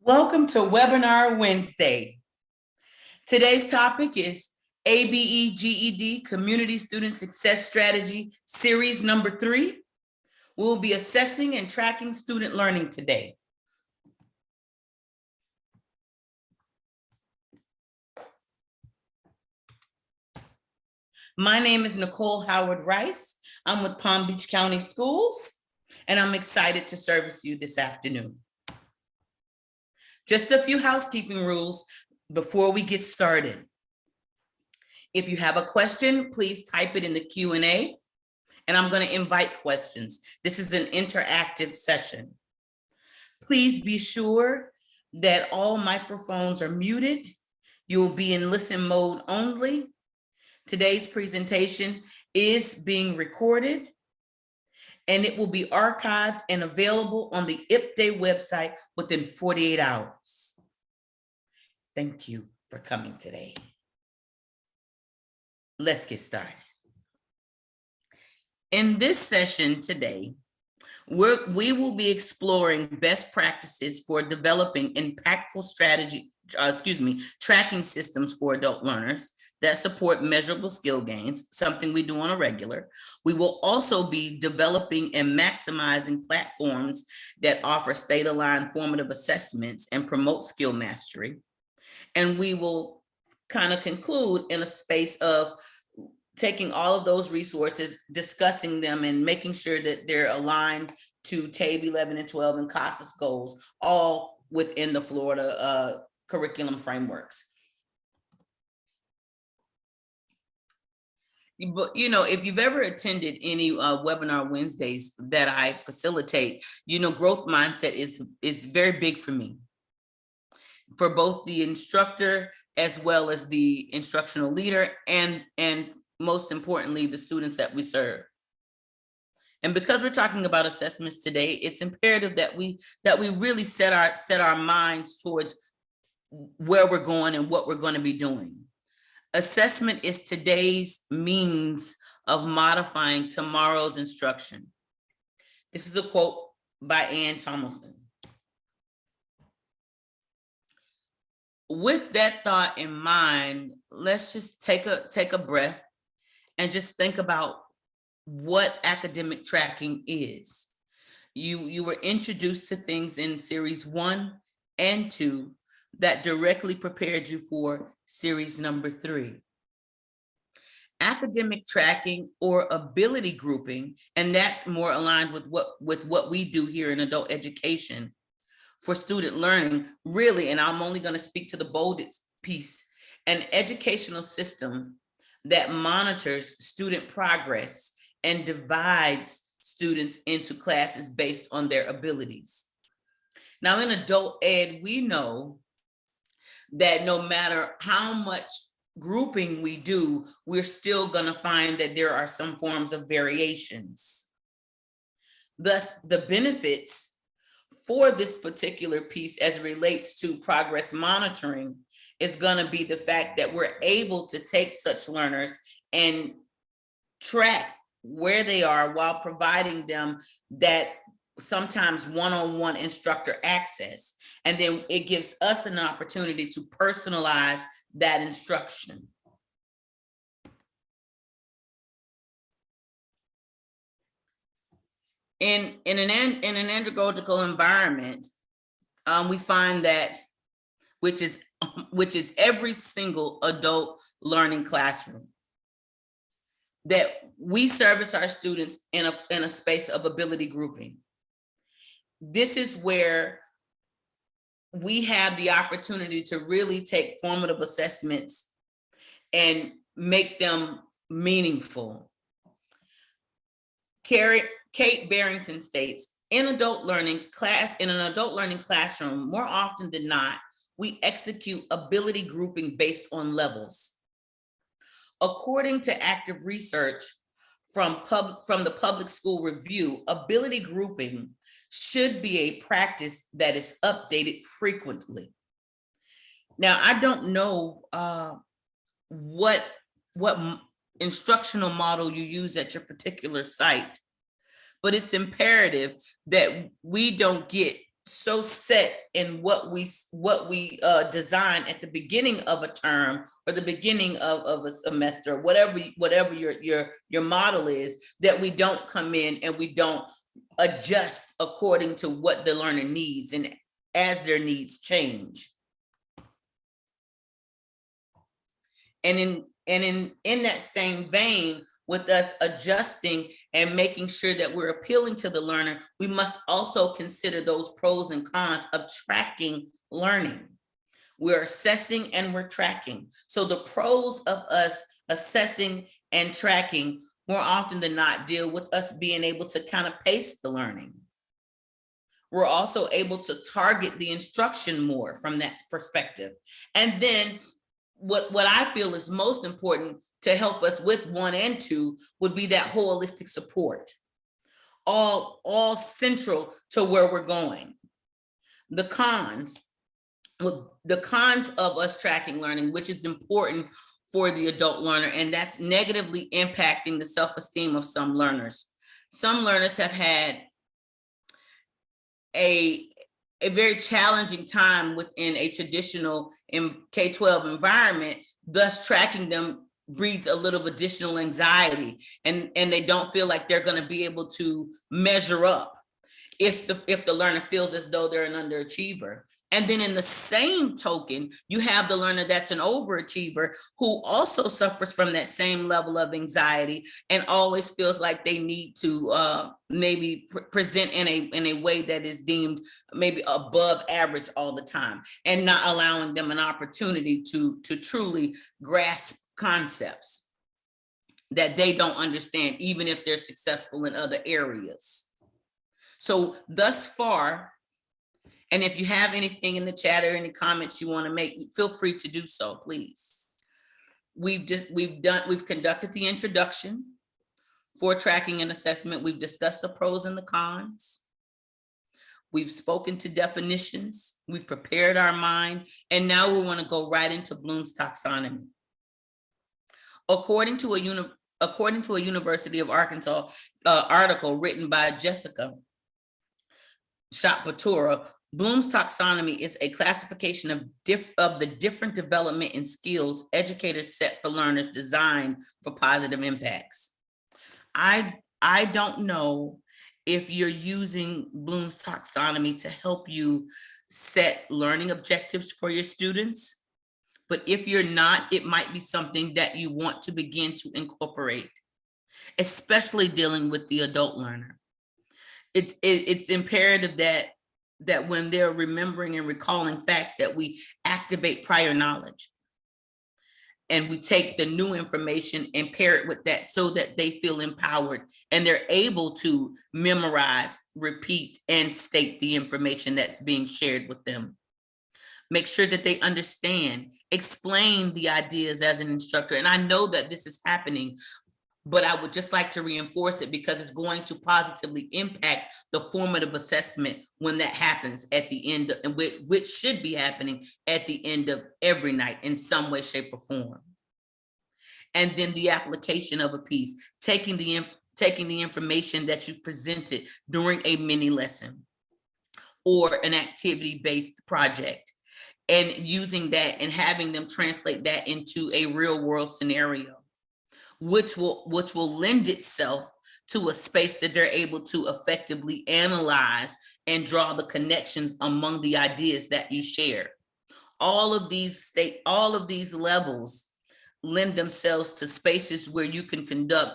Welcome to Webinar Wednesday. Today's topic is ABE GED Community Student Success Strategy Series number 3. We'll be assessing and tracking student learning today. My name is Nicole Howard Rice. I'm with Palm Beach County Schools, and I'm excited to service you this afternoon. Just a few housekeeping rules before we get started. If you have a question, please type it in the Q&A, and I'm going to invite questions. This is an interactive session. Please be sure that all microphones are muted. You will be in listen mode only. Today's presentation is being recorded, and it will be archived and available on the IPDAY website within 48 hours. Thank you for coming today. Let's get started. In this session today, we will be exploring best practices for developing impactful tracking systems for adult learners that support measurable skill gains, something we do on a regular. We will also be developing and maximizing platforms that offer state-aligned formative assessments and promote skill mastery. And we will kind of conclude in a space of taking all of those resources, discussing them, and making sure that they're aligned to TABE 11 and 12 and CASAS goals, all within the Florida curriculum frameworks. But if you've ever attended any Webinar Wednesdays that I facilitate, growth mindset is very big for me, for both the instructor as well as the instructional leader, and most importantly, the students that we serve. And because we're talking about assessments today, it's imperative that we really set our minds towards where we're going and what we're going to be doing. Assessment is today's means of modifying tomorrow's instruction. This is a quote by Ann Thomason. With that thought in mind, let's just take a breath and just think about what academic tracking is. You were introduced to things in series 1 and 2 that directly prepared you for series number 3. Academic tracking or ability grouping, and that's more aligned with what we do here in adult education for student learning, really, and I'm only going to speak to the bolded piece, an educational system that monitors student progress and divides students into classes based on their abilities. Now, in adult ed, we know that no matter how much grouping we do, we're still going to find that there are some forms of variations. Thus, the benefits for this particular piece as it relates to progress monitoring is going to be the fact that we're able to take such learners and track where they are while providing them that sometimes one-on-one instructor access. And then it gives us an opportunity to personalize that instruction. In an andragogical environment, we find that, which is every single adult learning classroom, that we service our students in a space of ability grouping. This is where we have the opportunity to really take formative assessments and make them meaningful. Kate Barrington states, in an adult learning classroom, more often than not, we execute ability grouping based on levels. According to active research from the Public School Review, ability grouping should be a practice that is updated frequently. Now, I don't know what instructional model you use at your particular site, but it's imperative that we don't get so set in what we design at the beginning of a term or the beginning of a semester, whatever your model is, that we don't come in and we don't adjust according to what the learner needs and as their needs change. And in that same vein, with us adjusting and making sure that we're appealing to the learner, we must also consider those pros and cons of tracking learning. We're assessing and we're tracking. So the pros of us assessing and tracking more often than not deal with us being able to kind of pace the learning. We're also able to target the instruction more from that perspective. And then what I feel is most important to help us with 1 and 2 would be that holistic support, all central to where we're going. The cons of us tracking learning, which is important for the adult learner, and that's negatively impacting the self-esteem of some learners. Some learners have had a very challenging time within a traditional K-12 environment, thus tracking them breeds a little additional anxiety, and they don't feel like they're going to be able to measure up if the learner feels as though they're an underachiever. And then in the same token, you have the learner that's an overachiever who also suffers from that same level of anxiety and always feels like they need to maybe present in a way that is deemed maybe above average all the time, and not allowing them an opportunity to truly grasp concepts that they don't understand, even if they're successful in other areas. So thus far, and if you have anything in the chat or any comments you want to make, feel free to do so, please. We've conducted the introduction for tracking and assessment. We've discussed the pros and the cons. We've spoken to definitions. We've prepared our mind, and now we want to go right into Bloom's taxonomy. According to a University of Arkansas article written by Jessica Shotbatura, Bloom's taxonomy is a classification of the different development and skills educators set for learners designed for positive impacts. I don't know if you're using Bloom's taxonomy to help you set learning objectives for your students, but if you're not, it might be something that you want to begin to incorporate, especially dealing with the adult learner. It's imperative that when they're remembering and recalling facts, that we activate prior knowledge and we take the new information and pair it with that so that they feel empowered and they're able to memorize, repeat, and state the information that's being shared with them. Make sure that they understand, explain the ideas as an instructor. And I know that this is happening, but I would just like to reinforce it because it's going to positively impact the formative assessment when that happens at the end, which should be happening at the end of every night in some way, shape, or form. And then the application of a piece, taking the information that you presented during a mini lesson or an activity-based project, and using that and having them translate that into a real world scenario, which will lend itself to a space that they're able to effectively analyze and draw the connections among the ideas that you share. All of these levels lend themselves to spaces where you can conduct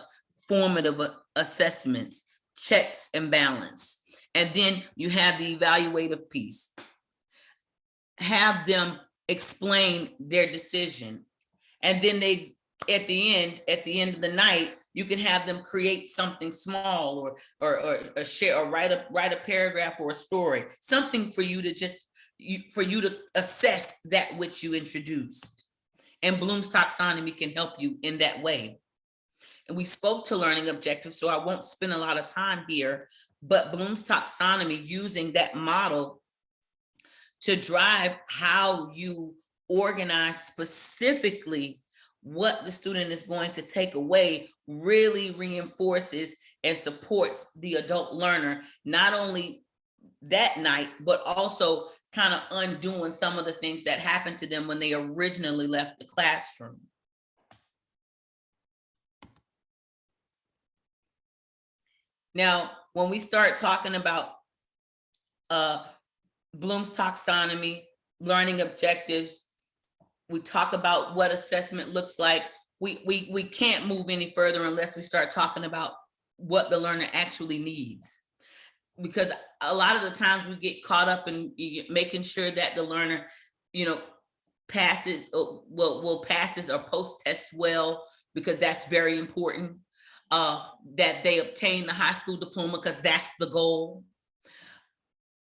formative assessments, checks and balance. And then you have the evaluative piece. Have them explain their decision. And then at the end of the night, you can have them create something small or share or write a paragraph or a story, something for you to assess that which you introduced. And Bloom's taxonomy can help you in that way. And we spoke to learning objectives, so I won't spend a lot of time here, but Bloom's taxonomy, using that model to drive how you organize specifically what the student is going to take away, really reinforces and supports the adult learner, not only that night, but also kind of undoing some of the things that happened to them when they originally left the classroom. Now, when we start talking about Bloom's taxonomy, learning objectives, we talk about what assessment looks like. We can't move any further unless we start talking about what the learner actually needs. Because a lot of the times we get caught up in making sure that the learner, passes, will passes or post tests well, because that's very important. That they obtain the high school diploma, because that's the goal.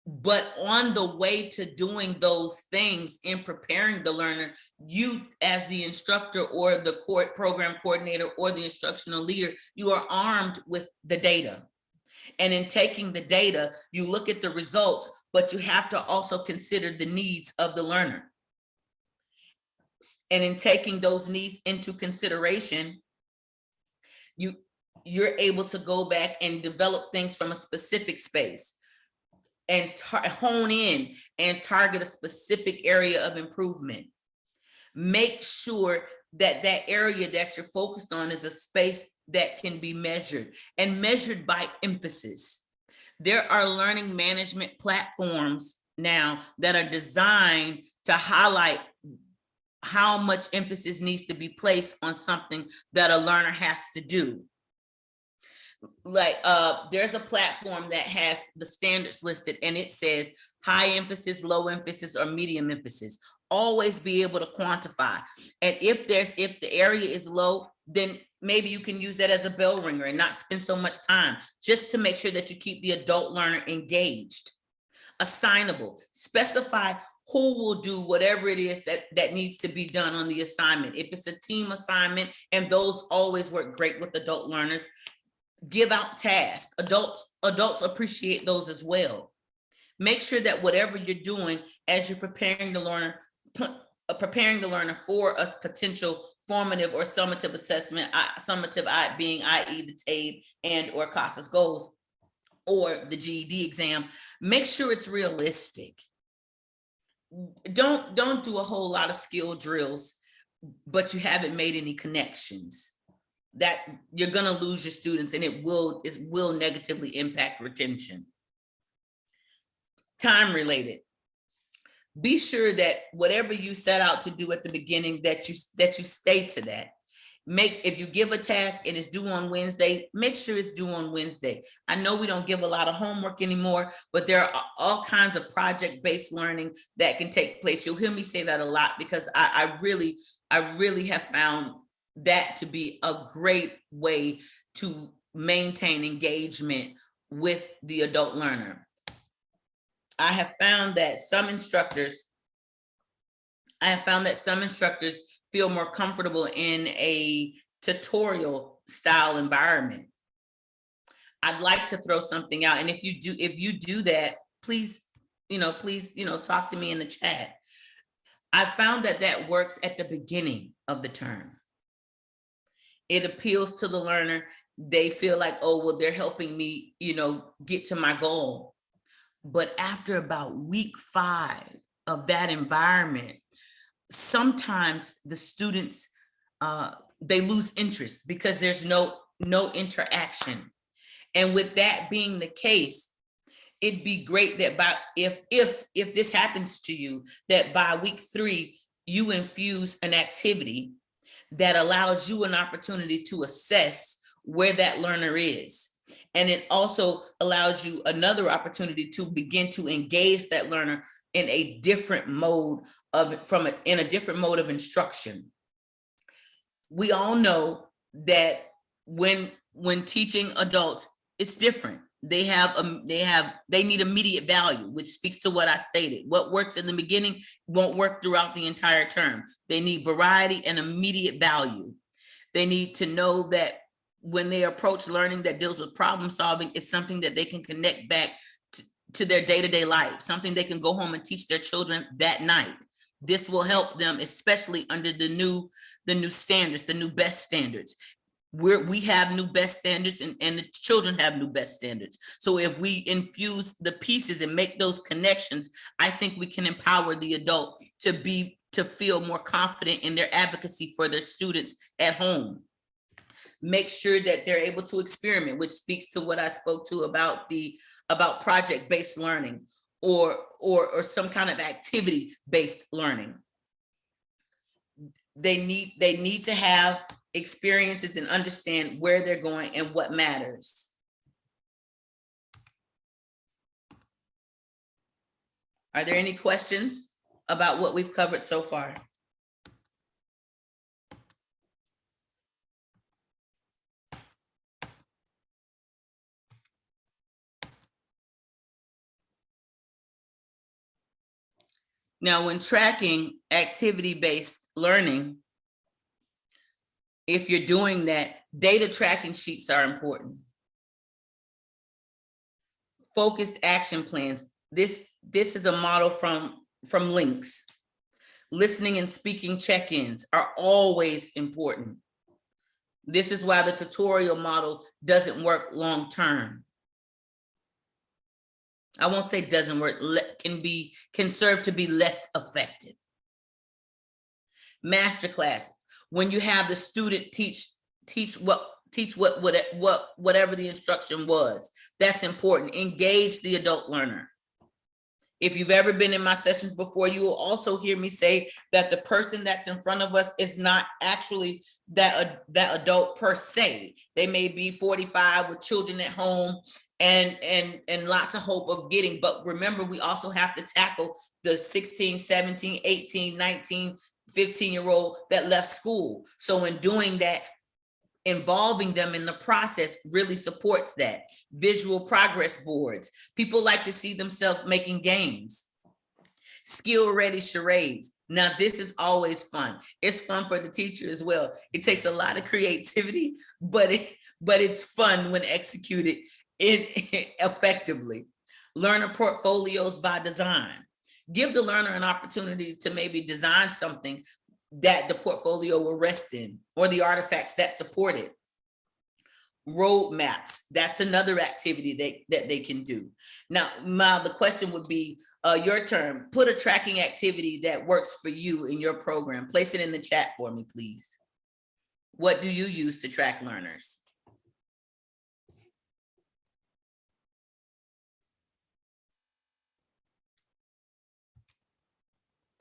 But on the way to doing those things in preparing the learner, you as the instructor or the program coordinator or the instructional leader, you are armed with the data. And in taking the data, you look at the results, but you have to also consider the needs of the learner. And in taking those needs into consideration, you're able to go back and develop things from a specific space and hone in and target a specific area of improvement. Make sure that that area that you're focused on is a space that can be measured, and measured by emphasis. There are learning management platforms now that are designed to highlight how much emphasis needs to be placed on something that a learner has to do. Like there's a platform that has the standards listed, and it says high emphasis, low emphasis, or medium emphasis. Always be able to quantify. And if the area is low, then maybe you can use that as a bell ringer and not spend so much time, just to make sure that you keep the adult learner engaged. Assignable, specify who will do whatever it is that needs to be done on the assignment. If it's a team assignment, and those always work great with adult learners, give out tasks. Adults appreciate those as well. Make sure that whatever you're doing as you're preparing the learner for a potential formative or summative assessment, summative being i.e. the TABE and or CASAS goals or the GED exam, make sure it's realistic. Don't do a whole lot of skill drills, but you haven't made any connections. That you're going to lose your students, and it will negatively impact retention. Time related. Be sure that whatever you set out to do at the beginning, that you stay to that. If you give a task and it's due on Wednesday, make sure it's due on Wednesday. I know we don't give a lot of homework anymore, but there are all kinds of project-based learning that can take place. You'll hear me say that a lot, because I really have found that to be a great way to maintain engagement with the adult learner. I have found that some instructors feel more comfortable in a tutorial style environment. I'd like to throw something out, and if you do that, please talk to me in the chat. I found that works at the beginning of the term. It appeals to the learner. They feel like, oh, well, they're helping me, get to my goal. But after about week 5 of that environment, sometimes the students, they lose interest because there's no interaction. And with that being the case, it'd be great that if this happens to you, that by week 3, you infuse an activity that allows you an opportunity to assess where that learner is. And it also allows you another opportunity to begin to engage that learner in a different mode of instruction. We all know that when teaching adults, it's different. They need immediate value, which speaks to what I stated. What works in the beginning won't work throughout the entire term. They need variety and immediate value. They need to know that when they approach learning that deals with problem solving, it's something that they can connect back to their day-to-day life, something they can go home and teach their children that night. This will help them, especially under the new standards, the new best standards. We have new best standards, and the children have new best standards. So if we infuse the pieces and make those connections, I think we can empower the adult to feel more confident in their advocacy for their students at home. Make sure that they're able to experiment, which speaks to what I spoke to about project-based learning or some kind of activity-based learning. They need to have experiences and understand where they're going and what matters. Are there any questions about what we've covered so far? Now, when tracking activity-based learning, if you're doing that, data tracking sheets are important. Focused action plans. This is a model from links. Listening and speaking check-ins are always important. This is why the tutorial model doesn't work long-term. I won't say doesn't work, can serve to be less effective. Master classes, when you have the student teach whatever the instruction was, that's important. Engage the adult learner. If you've ever been in my sessions before, you will also hear me say that the person that's in front of us is not actually that adult per se. They may be 45 with children at home and lots of hope of getting, but remember, we also have to tackle the 16, 17, 18, 19, 15-year-old that left school. So in doing that, involving them in the process really supports that. Visual progress boards. People like to see themselves making gains. Skill-ready charades. Now, this is always fun. It's fun for the teacher as well. It takes a lot of creativity, but it's fun when executed effectively. Learner portfolios by design. Give the learner an opportunity to maybe design something that the portfolio will rest in, or the artifacts that support it. Roadmaps, that's another activity that they can do. Now, the question would be your turn. Put a tracking activity that works for you in your program. Place it in the chat for me, please. What do you use to track learners?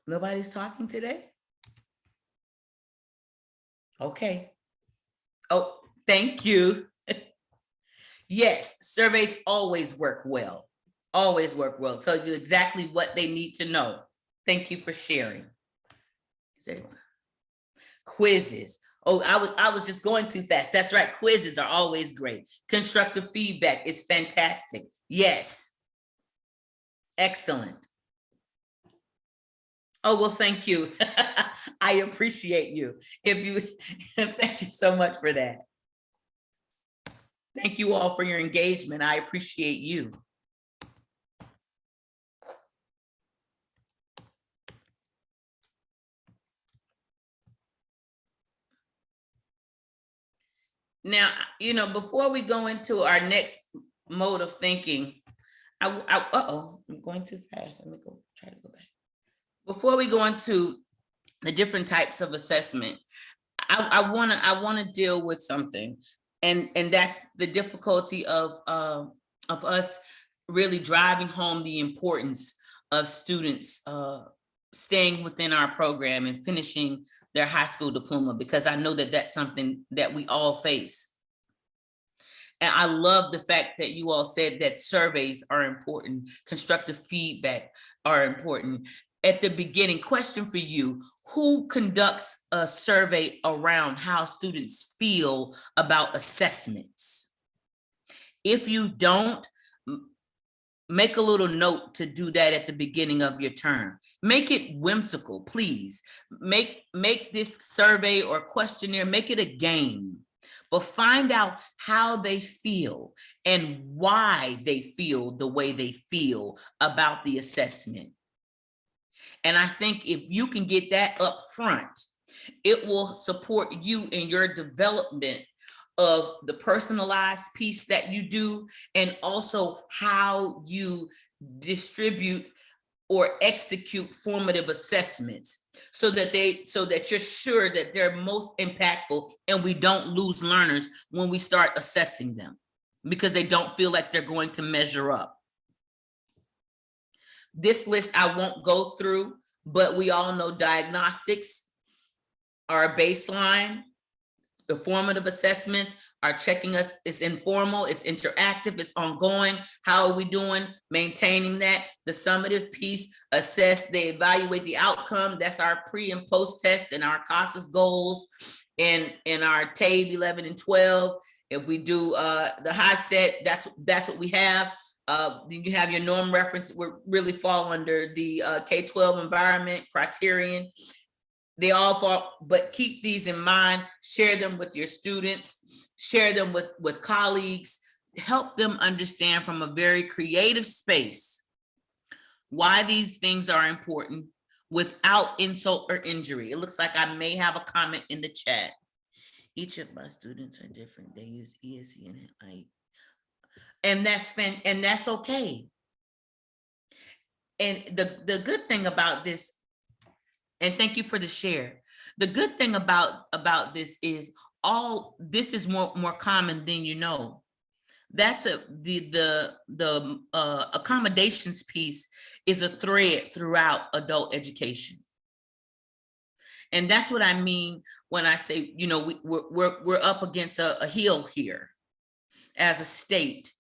Nobody's talking today? Okay. Oh, thank you. Yes, surveys always work well. Always work well. Tell you exactly what they need to know. Thank you for sharing. Is there quizzes? Oh, I was just going too fast. That's right. Quizzes are always great. Constructive feedback is fantastic. Yes. Excellent. Oh, well, thank you. I appreciate you. Thank you so much for that. Thank you all for your engagement. I appreciate you. Now, before we go into our next mode of thinking, I'm going too fast. Let me try to go back. Before we go into the different types of assessment, I want to deal with something, and that's the difficulty of us really driving home the importance of students staying within our program and finishing their high school diploma, because I know that that's something that we all face. And I love the fact that you all said that surveys are important, constructive feedback are important. At the beginning, question for you: who conducts a survey around how students feel about assessments? If you don't, make a little note to do that at the beginning of your term. Make it whimsical, please. Make this survey or questionnaire, make it a game, but find out how they feel and why they feel the way they feel about the assessment. And I think if you can get that up front, it will support you in your development of the personalized piece that you do, and also how you distribute or execute formative assessments, so that you're sure that they're most impactful and we don't lose learners when we start assessing them because they don't feel like they're going to measure up. This list I won't go through, but we all know diagnostics are a baseline. The formative assessments are checking us. It's informal, it's interactive, it's ongoing. How are we doing maintaining that? The summative piece, assess, they evaluate the outcome. That's our pre and post test and our CASAS goals and our TABE 11 and 12. If we do the high set, that's what we have. Then you have your norm reference, would really fall under the K-12 environment criterion. They all fall, but keep these in mind, share them with your students, share them with colleagues, help them understand from a very creative space why these things are important without insult or injury. It looks like I may have a comment in the chat. Each of my students are different. They use ESE and I, and that's okay. And the good thing about this, and thank you for the share. The good thing about this is all this is more common than you know. That's the accommodations piece is a thread throughout adult education. And that's what I mean when I say, you know, we're up against a hill here as a state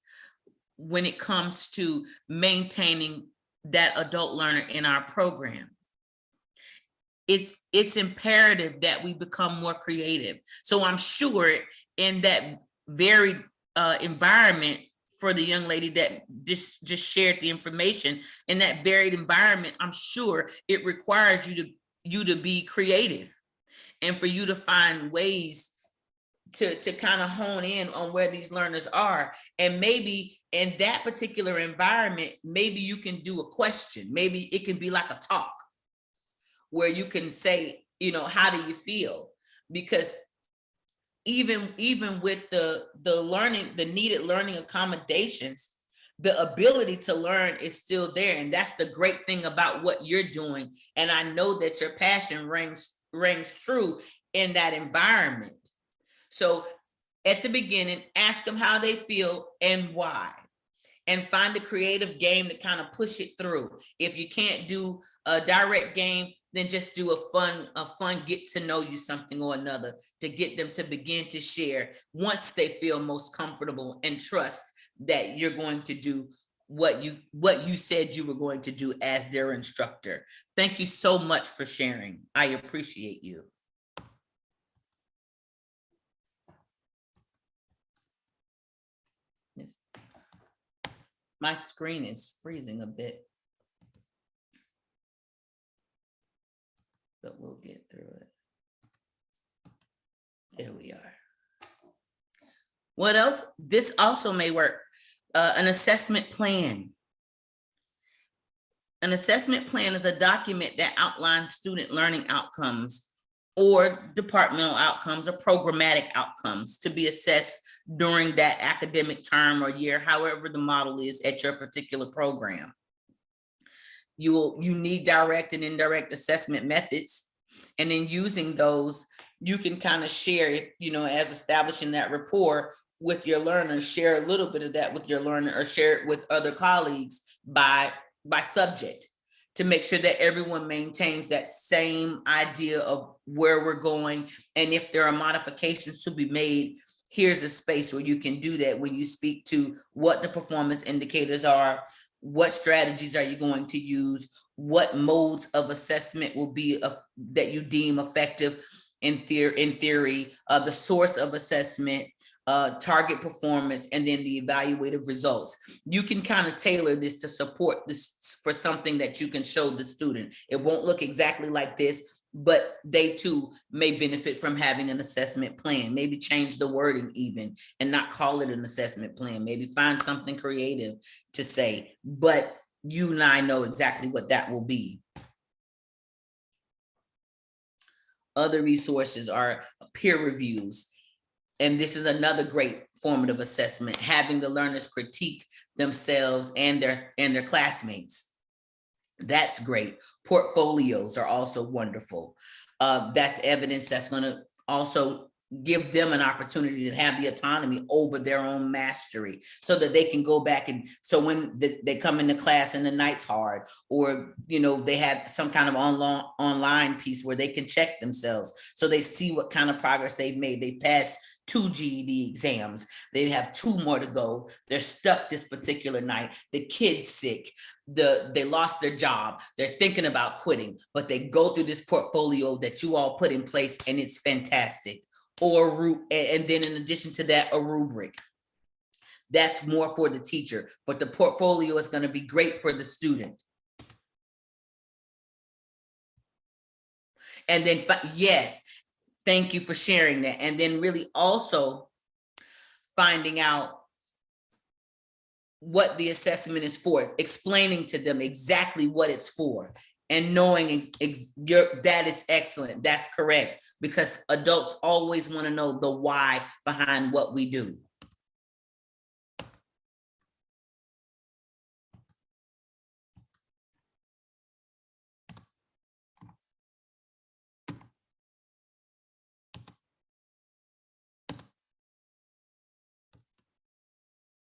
when it comes to maintaining that adult learner in our program. It's imperative that we become more creative. So I'm sure in that very environment for the young lady that just shared the information, in that varied environment, I'm sure it requires you to be creative and for you to find ways to kind of hone in on where these learners are. And maybe in that particular environment, maybe you can do a question. Maybe it can be like a talk where you can say, you know, how do you feel? Because even with the learning, the needed learning accommodations, the ability to learn is still there. And that's the great thing about what you're doing. And I know that your passion rings true in that environment. So at the beginning, ask them how they feel and why, and find a creative game to kind of push it through. If you can't do a direct game, then just do a fun get to know you something or another to get them to begin to share once they feel most comfortable and trust that you're going to do what you said you were going to do as their instructor. Thank you so much for sharing. I appreciate you. Yes. My screen is freezing a bit, but we'll get through it. There we are. What else? This also may work. An assessment plan. An assessment plan is a document that outlines student learning outcomes or departmental outcomes or programmatic outcomes to be assessed during that academic term or year, however the model is at your particular program. You need direct and indirect assessment methods, and then using those, you can kind of share it, you know, as establishing that rapport with your learner, share a little bit of that with your learner or share it with other colleagues by subject to make sure that everyone maintains that same idea of where we're going. And if there are modifications to be made, here's a space where you can do that when you speak to what the performance indicators are, what strategies are you going to use, what modes of assessment will be that you deem effective in theory, the source of assessment, target performance, and then the evaluative results. You can kind of tailor this to support this for something that you can show the student. It won't look exactly like this, but they too may benefit from having an assessment plan. Maybe change the wording even and not call it an assessment plan. Maybe find something creative to say, but you and I know exactly what that will be. Other resources are peer reviews. And this is another great formative assessment, having the learners critique themselves and their classmates. That's great. Portfolios are also wonderful. That's evidence that's going to also give them an opportunity to have the autonomy over their own mastery, so that they can go back. And so when they come into class and the night's hard, or they have some kind of online piece where they can check themselves, so they see what kind of progress they've made. They passed 2 GED exams, they have 2 more to go, they're stuck this particular night, the kid's sick, they lost their job, they're thinking about quitting, but they go through this portfolio that you all put in place, and it's fantastic. And then in addition to that, a rubric. That's more for the teacher, but the portfolio is going to be great for the student. And then, yes, thank you for sharing that. And then really also finding out what the assessment is for, explaining to them exactly what it's for, and knowing that is excellent. That's correct, because adults always want to know the why behind what we do.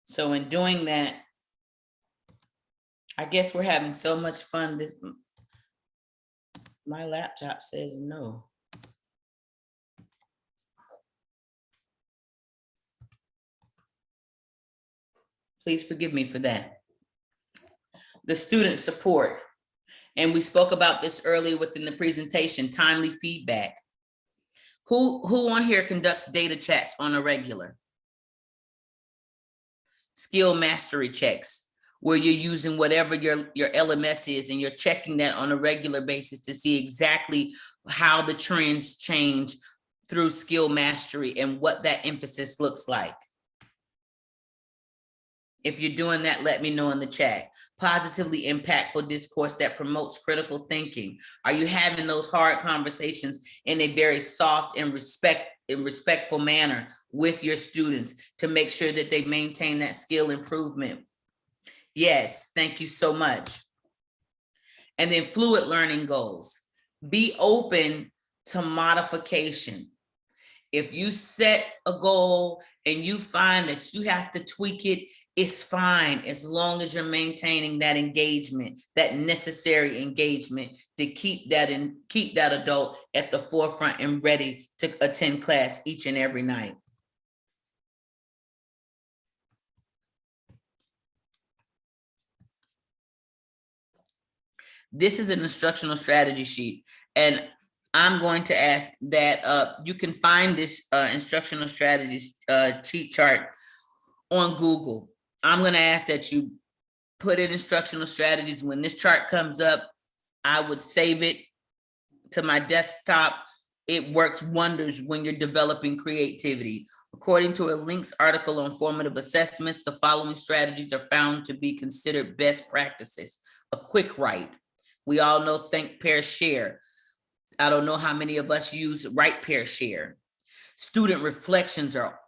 So in doing that, I guess we're having so much fun. My laptop says no. Please forgive me for that. The student support. And we spoke about this earlier within the presentation, timely feedback. Who on here conducts data checks on a regular? Skill mastery checks, where you're using whatever your LMS is, and you're checking that on a regular basis to see exactly how the trends change through skill mastery and what that emphasis looks like. If you're doing that, let me know in the chat. Positively impactful discourse that promotes critical thinking. Are you having those hard conversations in a very soft and respectful manner with your students to make sure that they maintain that skill improvement? Yes, thank you so much. And then fluid learning goals. Be open to modification. If you set a goal and you find that you have to tweak it, it's fine, as long as you're maintaining that engagement, that necessary engagement to keep that adult at the forefront and ready to attend class each and every night. This is an instructional strategy sheet, and I'm going to ask that you can find this instructional strategy cheat chart on Google. I'm going to ask that you put in instructional strategies. When this chart comes up, I would save it to my desktop. It works wonders when you're developing creativity. According to a Links article on formative assessments, the following strategies are found to be considered best practices. A quick write. We all know think, pair, share. I don't know how many of us use write, pair, share. Student reflections are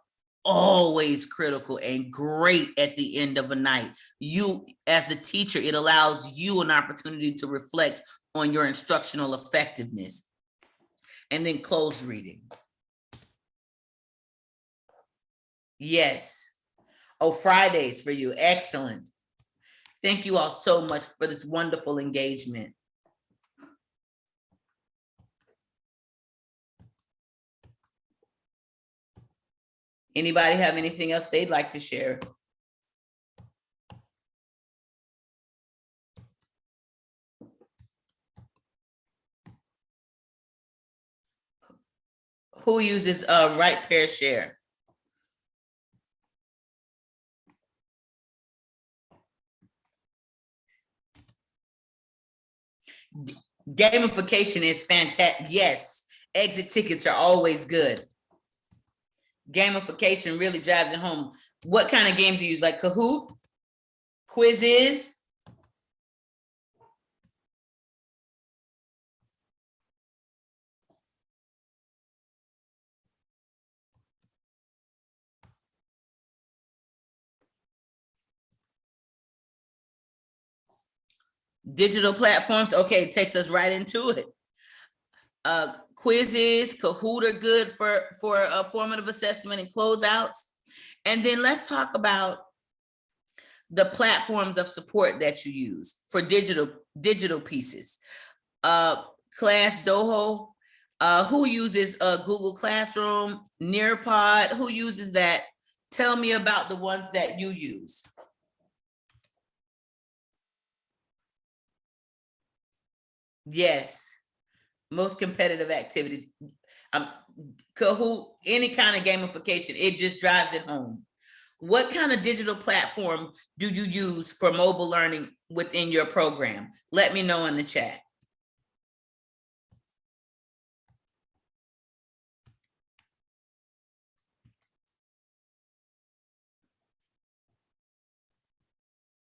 always critical and great at the end of a night. You, as the teacher, it allows you an opportunity to reflect on your instructional effectiveness. And then close reading. Yes. Oh, Fridays for you. Excellent. Thank you all so much for this wonderful engagement. Anybody have anything else they'd like to share? Who uses write, pair, share? Gamification is fantastic. Yes, exit tickets are always good. Gamification really drives it home. What kind of games do you use? Like Kahoot? Quizzes? Digital platforms, okay, it takes us right into it. Quizzes, Kahoot are good for a formative assessment and closeouts. And then let's talk about the platforms of support that you use for digital pieces. Class Doho, who uses Google Classroom, Nearpod, who uses that? Tell me about the ones that you use. Yes, most competitive activities. Kahoot, any kind of gamification, it just drives it home. What kind of digital platform do you use for mobile learning within your program? Let me know in the chat.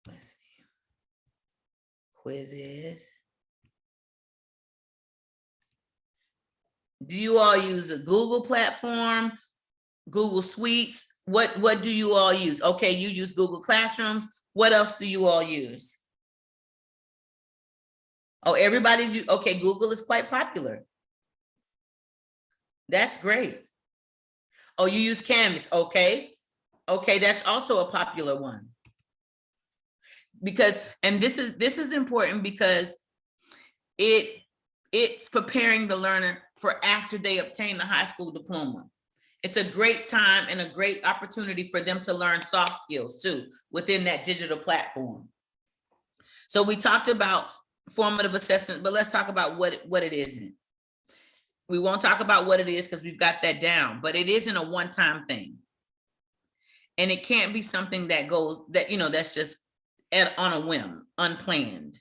Let's see. Quizzes. Do you all use a Google platform, Google Suites? What do you all use? Okay, you use Google Classrooms. What else do you all use? Oh, everybody's okay. Google is quite popular. That's great. Oh, you use Canvas. Okay. Okay, that's also a popular one. Because, and this is important because it's preparing the learner for after they obtain the high school diploma. It's a great time and a great opportunity for them to learn soft skills too within that digital platform. So we talked about formative assessment, but let's talk about what it isn't. We won't talk about what it is because we've got that down, but it isn't a one-time thing. And it can't be something that goes, that, you know, that's just on a whim, unplanned.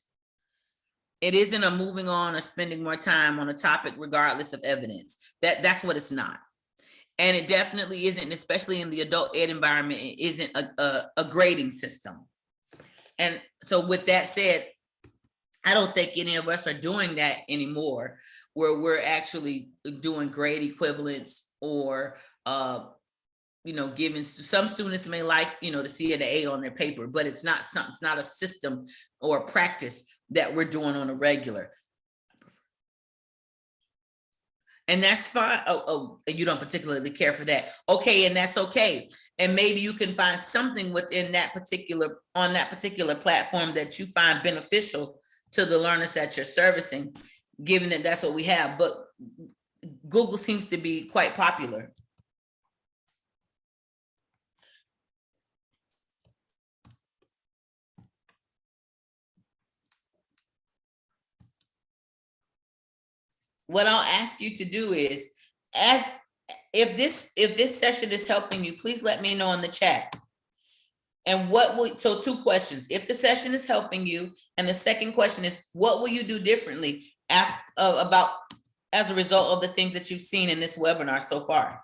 It isn't a moving on or spending more time on a topic regardless of evidence. That's what it's not. And it definitely isn't, especially in the adult ed environment, it isn't a grading system. And so with that said, I don't think any of us are doing that anymore, where we're actually doing grade equivalents or, you know, giving, some students may like, you know, to see an A on their paper, but it's not something, it's not a system or a practice that we're doing on a regular. And that's fine. Oh, you don't particularly care for that. Okay, and that's okay. And maybe you can find something within that particular, on that particular platform that you find beneficial to the learners that you're servicing, given that that's what we have. But Google seems to be quite popular. What I'll ask you to do is, if this session is helping you, please let me know in the chat. And so 2 questions. If the session is helping you, and the second question is, what will you do differently about as a result of the things that you've seen in this webinar so far?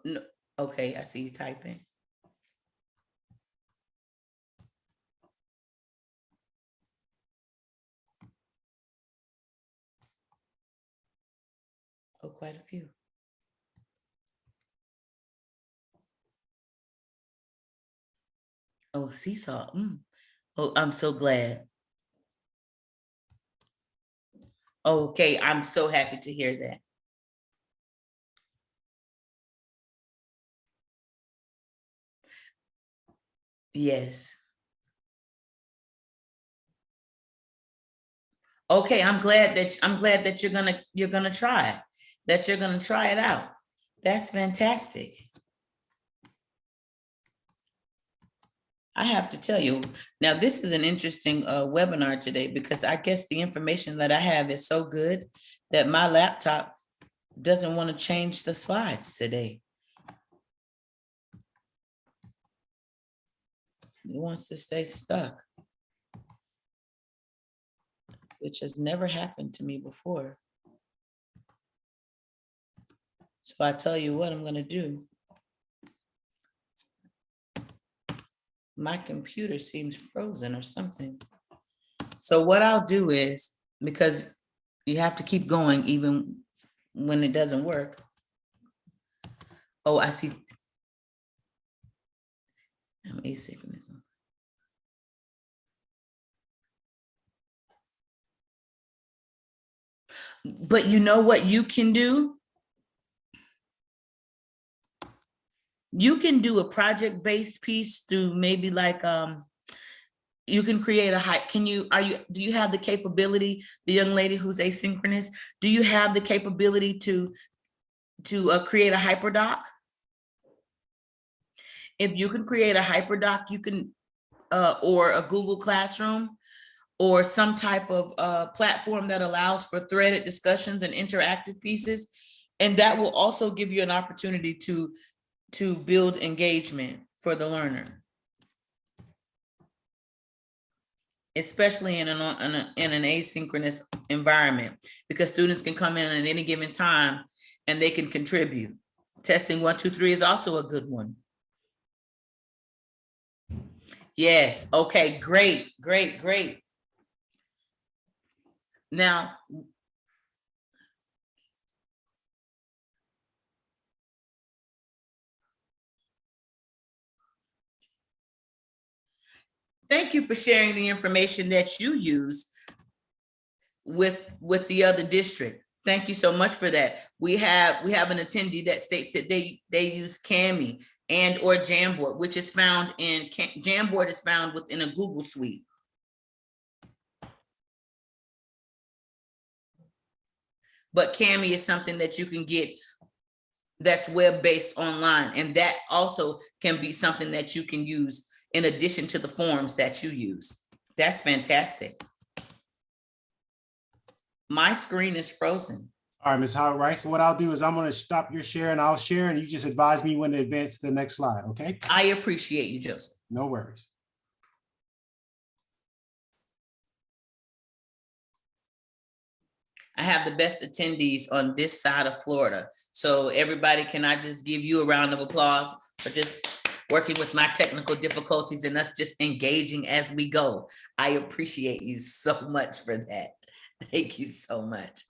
No, okay, I see you typing. Oh, quite a few. Oh, seesaw. Oh, I'm so glad. Okay, I'm so happy to hear that. Yes. Okay, I'm glad that you're gonna try it, that you're gonna try it out. That's fantastic. I have to tell you, now this is an interesting webinar today, because I guess the information that I have is so good that my laptop doesn't want to change the slides today. It wants to stay stuck, which has never happened to me before. So I tell you what I'm gonna do. My computer seems frozen or something. So what I'll do is, because you have to keep going even when it doesn't work. Oh, I see. I'm asynchronous. But you know what you can do? You can do a project-based piece through maybe like, you can create a do you have the capability, the young lady who's asynchronous, do you have the capability to create a Hyperdoc? If you can create a Hyperdoc, you can, or a Google Classroom, or some type of platform that allows for threaded discussions and interactive pieces. And that will also give you an opportunity to build engagement for the learner, especially in an asynchronous environment, because students can come in at any given time and they can contribute. Testing 1, 2, 3 is also a good one. Yes, okay, great. Now, thank you for sharing the information that you use with the other district. Thank you so much for that. We have an attendee that states that they use Kami and or Jamboard, which is found in Jamboard is found within a Google suite. But Kami is something that you can get that's web-based online, and that also can be something that you can use in addition to the forms that you use. That's fantastic. My screen is frozen. All right, Ms. Howard Rice. So what I'll do is I'm going to stop your share and I'll share, and you just advise me when to advance to the next slide, okay? I appreciate you, Joseph. No worries. I have the best attendees on this side of Florida. So everybody, can I just give you a round of applause for just working with my technical difficulties and us just engaging as we go? I appreciate you so much for that. Thank you so much.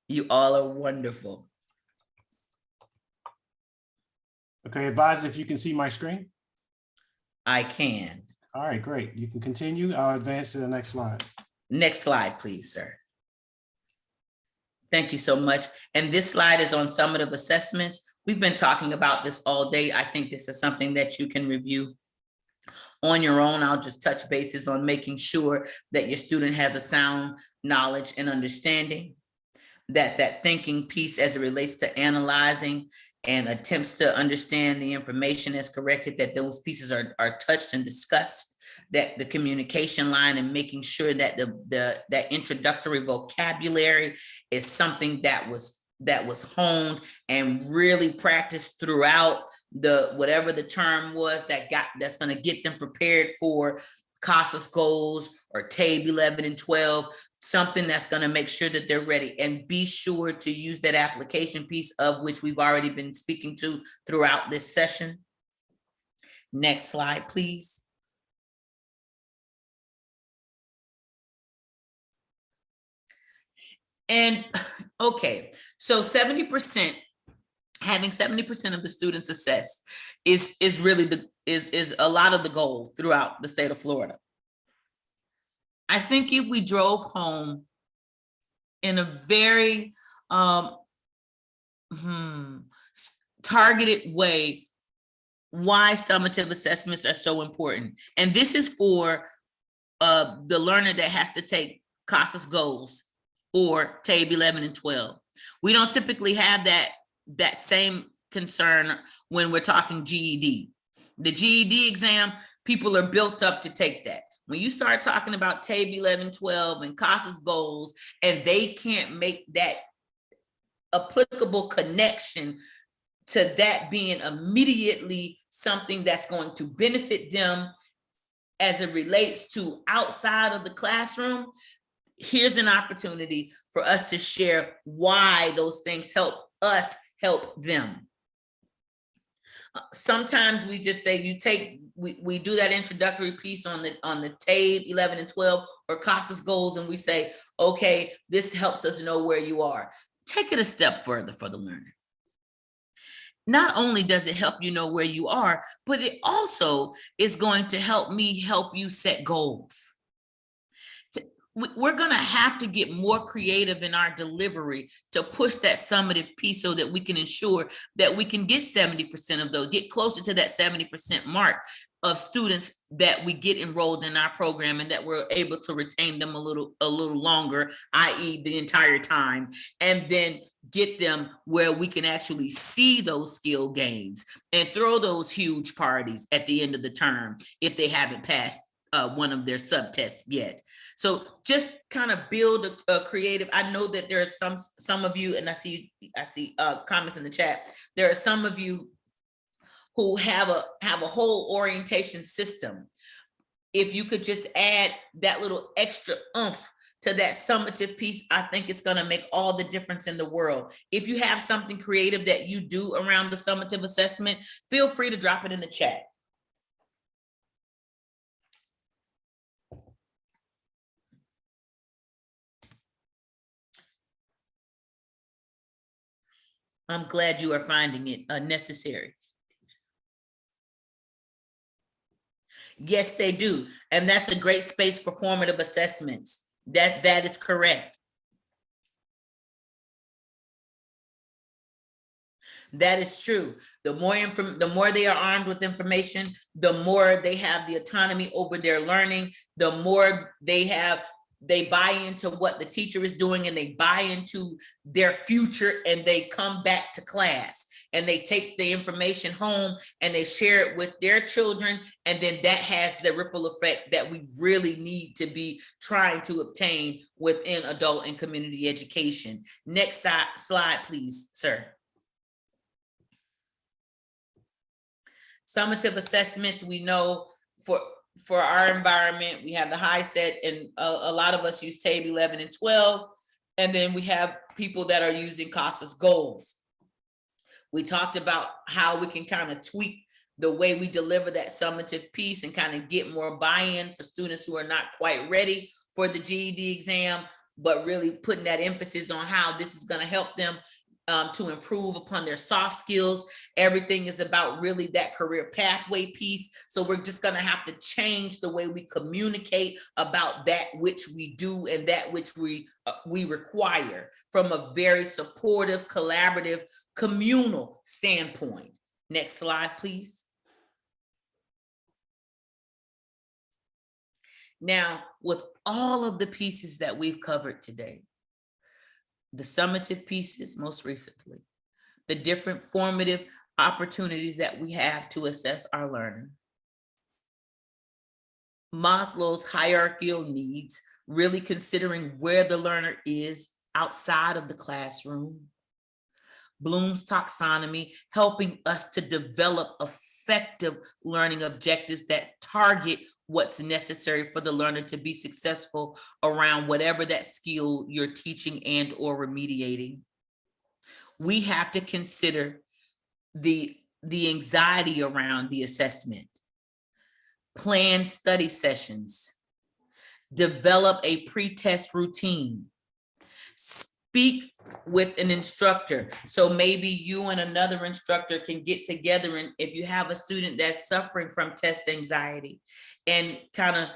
You all are wonderful. Okay, advise if you can see my screen. I can. All right, great. You can continue. I'll advance to the next slide. Next slide, please, sir. Thank you so much. And this slide is on summative assessments. We've been talking about this all day. I think this is something that you can review on your own. I'll just touch bases on making sure that your student has a sound knowledge and understanding, that thinking piece as it relates to analyzing and attempts to understand the information as corrected, that those pieces are touched and discussed, that the communication line and making sure that that introductory vocabulary is something that was honed and really practiced throughout whatever the term was that's going to get them prepared for CASAS goals or TABE 11 and 12, something that's going to make sure that they're ready. And be sure to use that application piece, of which we've already been speaking to throughout this session. Next slide, please. And okay, so 70%, having 70% of the students assessed is really is a lot of the goal throughout the state of Florida. I think if we drove home in a very targeted way why summative assessments are so important, and this is for the learner that has to take CASAS goals or TABE 11 and 12. We don't typically have that same concern when we're talking GED. The GED exam, people are built up to take that. When you start talking about TABE 11, 12 and CASAS goals, and they can't make that applicable connection to that being immediately something that's going to benefit them as it relates to outside of the classroom, here's an opportunity for us to share why those things help us help them. Sometimes we just say we do that introductory piece on the TABE 11 and 12 or CASAS goals, and we say, okay, this helps us know where you are. Take it a step further for the learner. Not only does it help you know where you are, but it also is going to help me help you set goals. We're going to have to get more creative in our delivery to push that summative piece so that we can ensure that we can get 70% of those, get closer to that 70% mark of students that we get enrolled in our program, and that we're able to retain them a little longer, i.e. the entire time, and then get them where we can actually see those skill gains and throw those huge parties at the end of the term if they haven't passed one of their subtests yet. So just kind of build a creative. I know that there are some of you, and I see comments in the chat. There are some of you who have a whole orientation system. If you could just add that little extra oomph to that summative piece, I think it's going to make all the difference in the world. If you have something creative that you do around the summative assessment, feel free to drop it in the chat. I'm glad you are finding it necessary. Yes, they do. And that's a great space for formative assessments. That is correct. That is true. The more they are armed with information, the more they have the autonomy over their learning, the more they buy into what the teacher is doing, and they buy into their future, and they come back to class and they take the information home and they share it with their children. And then that has the ripple effect that we really need to be trying to obtain within adult and community education. Next slide, please, sir. Summative assessments, we know for our environment, we have the high set, and a lot of us use TABE 11 and 12. And then we have people that are using CASAS goals. We talked about how we can kind of tweak the way we deliver that summative piece and kind of get more buy-in for students who are not quite ready for the GED exam, but really putting that emphasis on how this is going to help them to improve upon their soft skills. Everything is about really that career pathway piece. So we're just going to have to change the way we communicate about that which we do and that which we require from a very supportive, collaborative, communal standpoint. Next slide, please. Now, with all of the pieces that we've covered today, the summative pieces most recently, the different formative opportunities that we have to assess our learning, Maslow's hierarchical needs, really considering where the learner is outside of the classroom, Bloom's taxonomy, helping us to develop effective learning objectives that target what's necessary for the learner to be successful around whatever that skill you're teaching and or remediating. We have to consider the anxiety around the assessment, plan study sessions, develop a pre-test routine, speak with an instructor. So maybe you and another instructor can get together, and if you have a student that's suffering from test anxiety, and kind of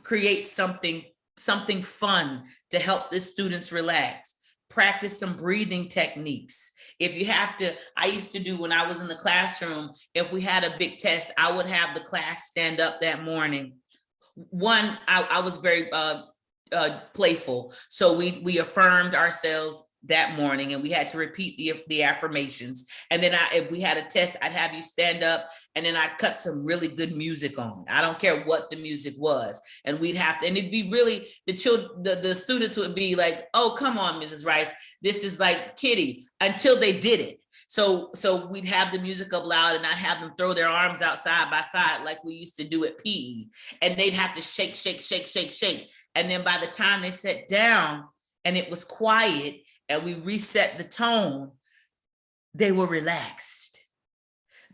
create something fun to help the students relax. Practice some breathing techniques. If you have to, I used to do when I was in the classroom, if we had a big test, I would have the class stand up that morning. One, I was very playful. So we affirmed ourselves that morning, and we had to repeat the affirmations. And then if we had a test, I'd have you stand up, and then I'd cut some really good music on. I don't care what the music was. And we'd have to, and it'd be really, the students would be like, oh, come on, Mrs. Rice, this is like Kitty, until they did it. So we'd have the music up loud, and I'd have them throw their arms out side by side like we used to do at PE. And they'd have to shake, shake, shake, shake, shake. And then by the time they sat down and it was quiet and we reset the tone, they were relaxed.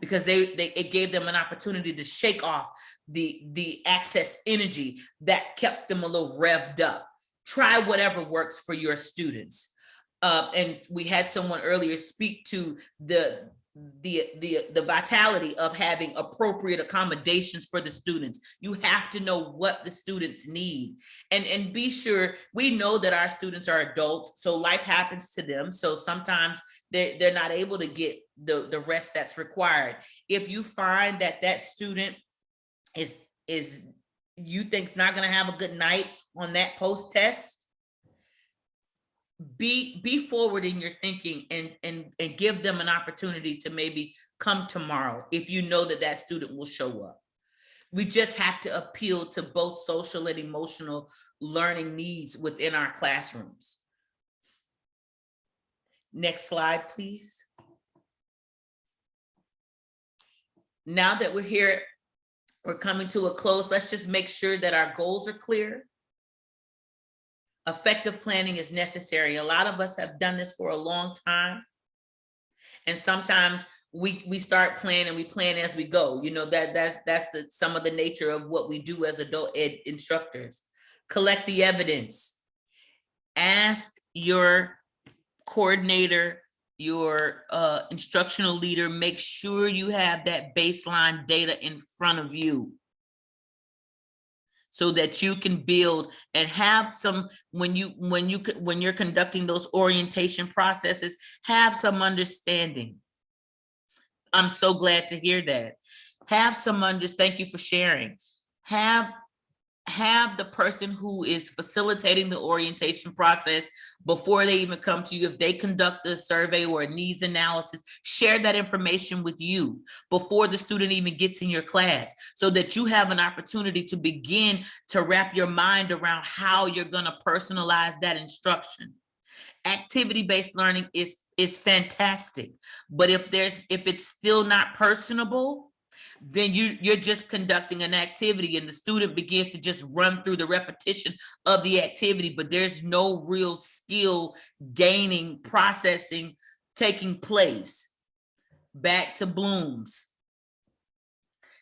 because it gave them an opportunity to shake off the excess energy that kept them a little revved up. Try whatever works for your students. And we had someone earlier speak to the vitality of having appropriate accommodations for the students. You have to know what the students need, and be sure, we know that our students are adults, so life happens to them. So sometimes they're not able to get the rest that's required. If you find that student is you think's not going to have a good night on that post test, be forward in your thinking and give them an opportunity to maybe come tomorrow if you know that student will show up. We just have to appeal to both social and emotional learning needs within our classrooms. Next slide, please. Now that we're here, we're coming to a close. Let's just make sure that our goals are clear. Effective planning is necessary. A lot of us have done this for a long time. And sometimes we start planning, we plan as we go. You know, that's some of the nature of what we do as adult ed instructors. Collect the evidence. Ask your coordinator, your instructional leader, make sure you have that baseline data in front of you, so that you can build and have some, when you're conducting those orientation processes, have some understanding. I'm so glad to hear that. Have some thank you for sharing. Have the person who is facilitating the orientation process, before they even come to you, if they conduct a survey or a needs analysis, share that information with you before the student even gets in your class, so that you have an opportunity to begin to wrap your mind around how you're going to personalize that instruction. Activity-based learning is fantastic, but if it's still not personable, then you're just conducting an activity and the student begins to just run through the repetition of the activity, but there's no real skill gaining, processing taking place. Back to Bloom's.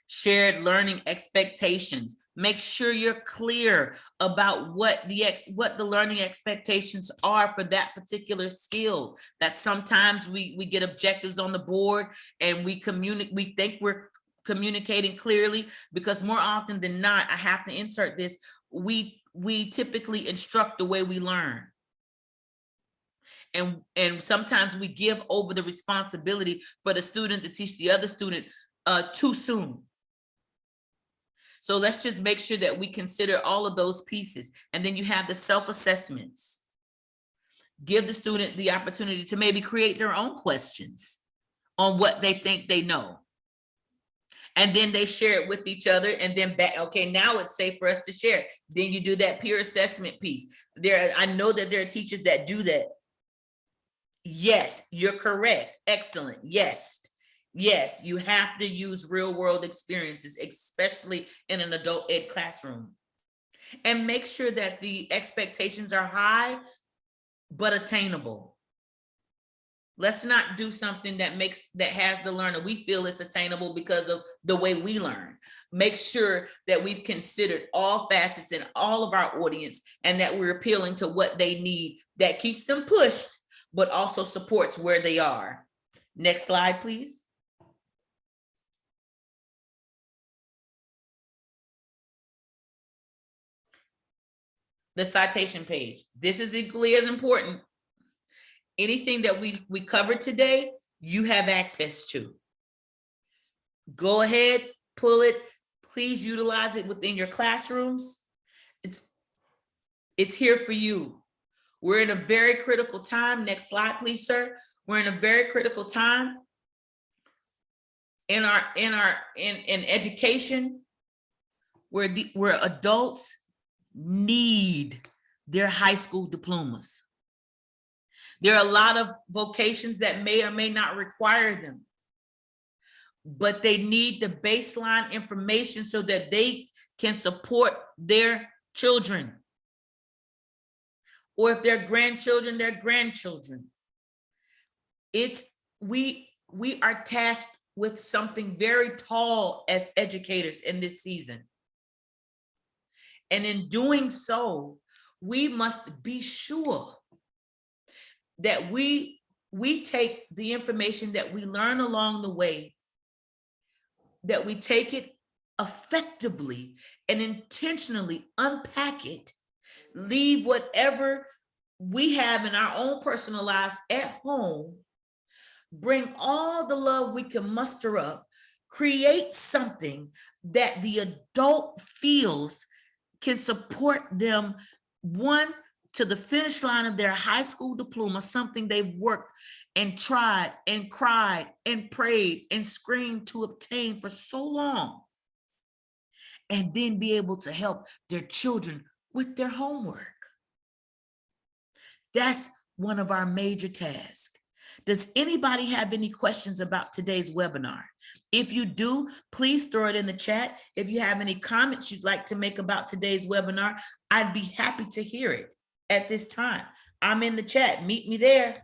Shared learning expectations. Make sure you're clear about what the learning expectations are for that particular skill. That sometimes we get objectives on the board and we think we're communicating clearly, because more often than not, I have to insert this, we typically instruct the way we learn. And sometimes we give over the responsibility for the student to teach the other student too soon. So let's just make sure that we consider all of those pieces. And then you have the self-assessments. Give the student the opportunity to maybe create their own questions on what they think they know. And then they share it with each other, and then back, okay, now it's safe for us to share. Then you do that peer assessment piece. I know that there are teachers that do that. Yes, you're correct. Excellent. Yes, you have to use real world experiences, especially in an adult ed classroom. And make sure that the expectations are high, but attainable. Let's not do something that has the learner, we feel it's attainable because of the way we learn. Make sure that we've considered all facets and all of our audience, and that we're appealing to what they need that keeps them pushed, but also supports where they are. Next slide, please. The citation page. This is equally as important. Anything that we covered today, you have access to. Go ahead, pull it. Please utilize it within your classrooms. It's here for you. We're in a very critical time. Next slide, please, sir. We're in a very critical time in education, where adults need their high school diplomas. There are a lot of vocations that may or may not require them, but they need the baseline information so that they can support their children, or if they're grandchildren, their grandchildren. We are tasked with something very tall as educators in this season. And in doing so, we must be sure that we take the information that we learn along the way, that we take it effectively and intentionally unpack it, leave whatever we have in our own personal lives at home, bring all the love we can muster up, create something that the adult feels can support them, one, to the finish line of their high school diploma, something they've worked and tried and cried and prayed and screamed to obtain for so long, and then be able to help their children with their homework. That's one of our major tasks. Does anybody have any questions about today's webinar? If you do, please throw it in the chat. If you have any comments you'd like to make about today's webinar, I'd be happy to hear it at this time. I'm in the chat. Meet me there.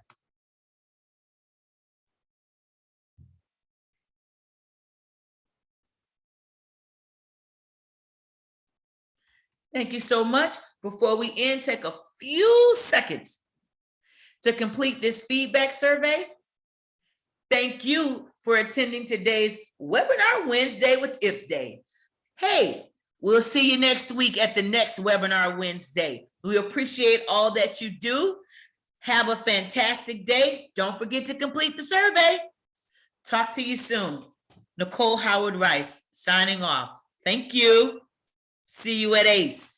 Thank you so much. Before we end, take a few seconds to complete this feedback survey. Thank you for attending today's Webinar Wednesday with If Day. Hey, we'll see you next week at the next Webinar Wednesday. We appreciate all that you do. Have a fantastic day. Don't forget to complete the survey. Talk to you soon. Nicole Howard Rice signing off. Thank you. See you at ACE.